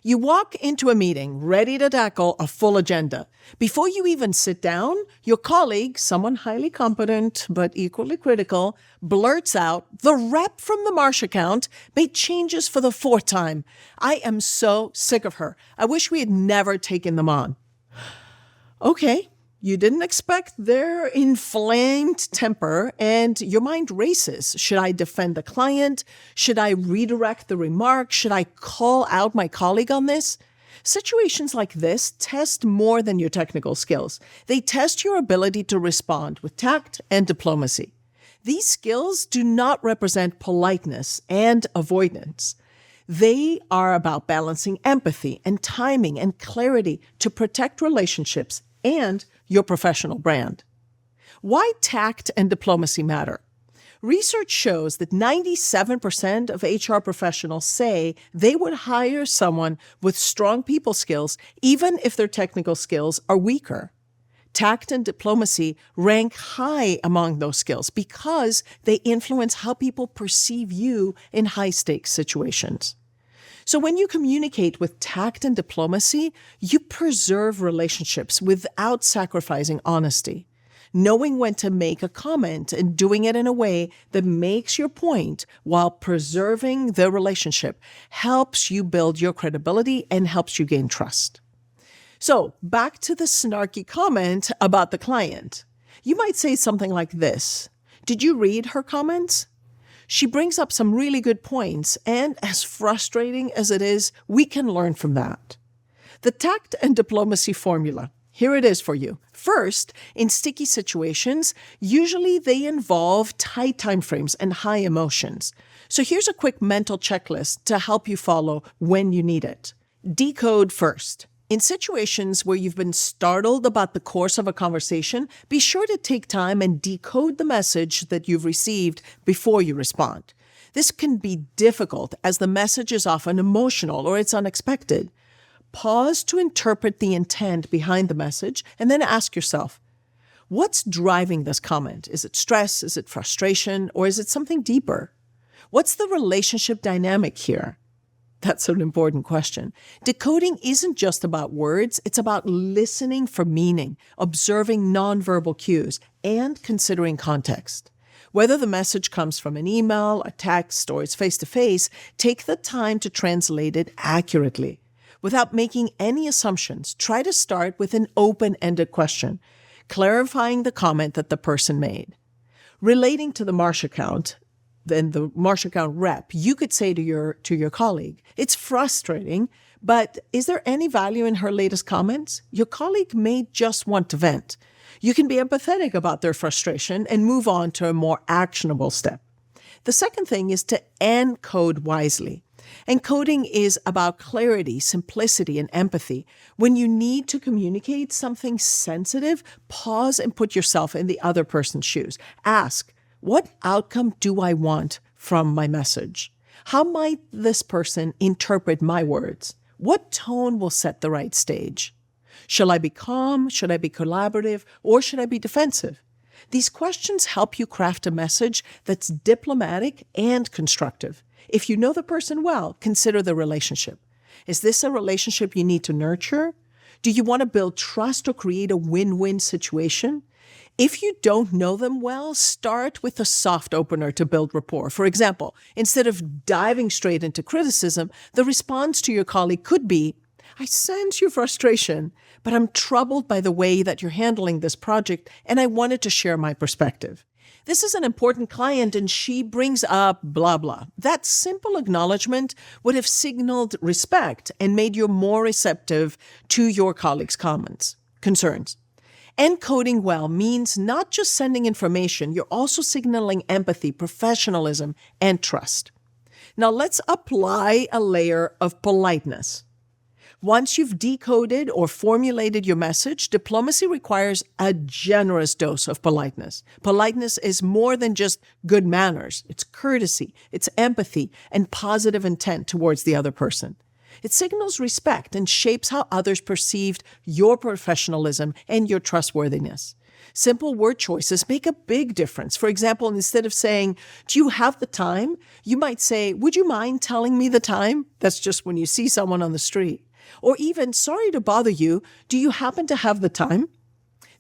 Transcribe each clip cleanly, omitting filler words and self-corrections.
You walk into a meeting ready to tackle a full agenda. Before you even sit down, your colleague, someone highly competent but equally critical, blurts out, "The rep from the Marsh account made changes for the fourth time. I am so sick of her. I wish we had never taken them on." Okay, you didn't expect their inflamed temper, and your mind races. Should I defend the client? Should I redirect the remark? Should I call out my colleague on this? Situations like this test more than your technical skills. They test your ability to respond with tact and diplomacy. These skills do not represent politeness and avoidance. They are about balancing empathy and timing and clarity to protect relationships and your professional brand. Why tact and diplomacy matter? Research shows that 97% of HR professionals say they would hire someone with strong people skills even if their technical skills are weaker. Tact and diplomacy rank high among those skills because they influence how people perceive you in high-stakes situations. So when you communicate with tact and diplomacy, you preserve relationships without sacrificing honesty. Knowing when to make a comment and doing it in a way that makes your point while preserving the relationship helps you build your credibility and helps you gain trust. So back to the snarky comment about the client. You might say something like this: "Did you read her comments? She brings up some really good points, and as frustrating as it is, we can learn from that." The tact and diplomacy formula. Here it is for you. First, in sticky situations, usually they involve tight timeframes and high emotions. So here's a quick mental checklist to help you follow when you need it. Decode first. In situations where you've been startled about the course of a conversation, be sure to take time and decode the message that you've received before you respond. This can be difficult as the message is often emotional or it's unexpected. Pause to interpret the intent behind the message and then ask yourself, what's driving this comment? Is it stress? Is it frustration? Or is it something deeper? What's the relationship dynamic here? That's an important question. Decoding isn't just about words, it's about listening for meaning, observing nonverbal cues, and considering context. Whether the message comes from an email, a text, or it's face-to-face, take the time to translate it accurately. Without making any assumptions, try to start with an open-ended question, clarifying the comment that the person made. Relating to the Marsh account, then the Marsh account rep, you could say to your colleague, "It's frustrating, but is there any value in her latest comments?" Your colleague may just want to vent. You can be empathetic about their frustration and move on to a more actionable step. The second thing is to encode wisely. Encoding is about clarity, simplicity, and empathy. When you need to communicate something sensitive, pause and put yourself in the other person's shoes. Ask, what outcome do I want from my message? How might this person interpret my words? What tone will set the right stage? Shall I be calm? Should I be collaborative? Or should I be defensive? These questions help you craft a message that's diplomatic and constructive. If you know the person well, consider the relationship. Is this a relationship you need to nurture? Do you want to build trust or create a win-win situation? If you don't know them well, start with a soft opener to build rapport. For example, instead of diving straight into criticism, the response to your colleague could be, "I sense your frustration, but I'm troubled by the way that you're handling this project, and I wanted to share my perspective. This is an important client, and she brings up blah, blah." That simple acknowledgement would have signaled respect and made you more receptive to your colleague's concerns. Encoding well means not just sending information, you're also signaling empathy, professionalism, and trust. Now let's apply a layer of politeness. Once you've decoded or formulated your message, diplomacy requires a generous dose of politeness. Politeness is more than just good manners. It's courtesy, it's empathy, and positive intent towards the other person. It signals respect and shapes how others perceived your professionalism and your trustworthiness. Simple word choices make a big difference. For example, instead of saying, "Do you have the time?" you might say, "Would you mind telling me the time?" That's just when you see someone on the street. Or even, "Sorry to bother you. Do you happen to have the time?"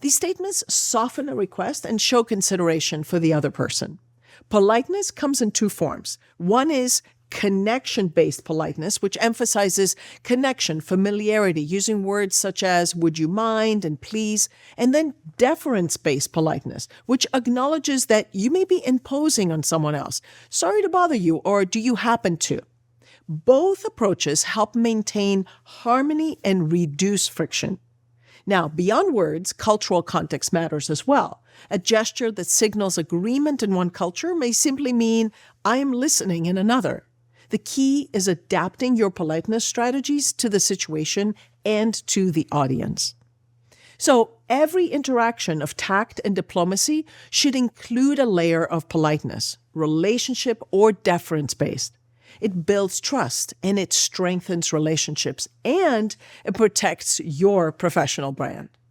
These statements soften a request and show consideration for the other person. Politeness comes in two forms. One is connection-based politeness, which emphasizes connection, familiarity, using words such as "would you mind" and "please," and then deference-based politeness, which acknowledges that you may be imposing on someone else. "Sorry to bother you," or "do you happen to?" Both approaches help maintain harmony and reduce friction. Now, beyond words, cultural context matters as well. A gesture that signals agreement in one culture may simply mean, "I am listening" in another. The key is adapting your politeness strategies to the situation and to the audience. So every interaction of tact and diplomacy should include a layer of politeness, relationship or deference-based. It builds trust and it strengthens relationships and it protects your professional brand.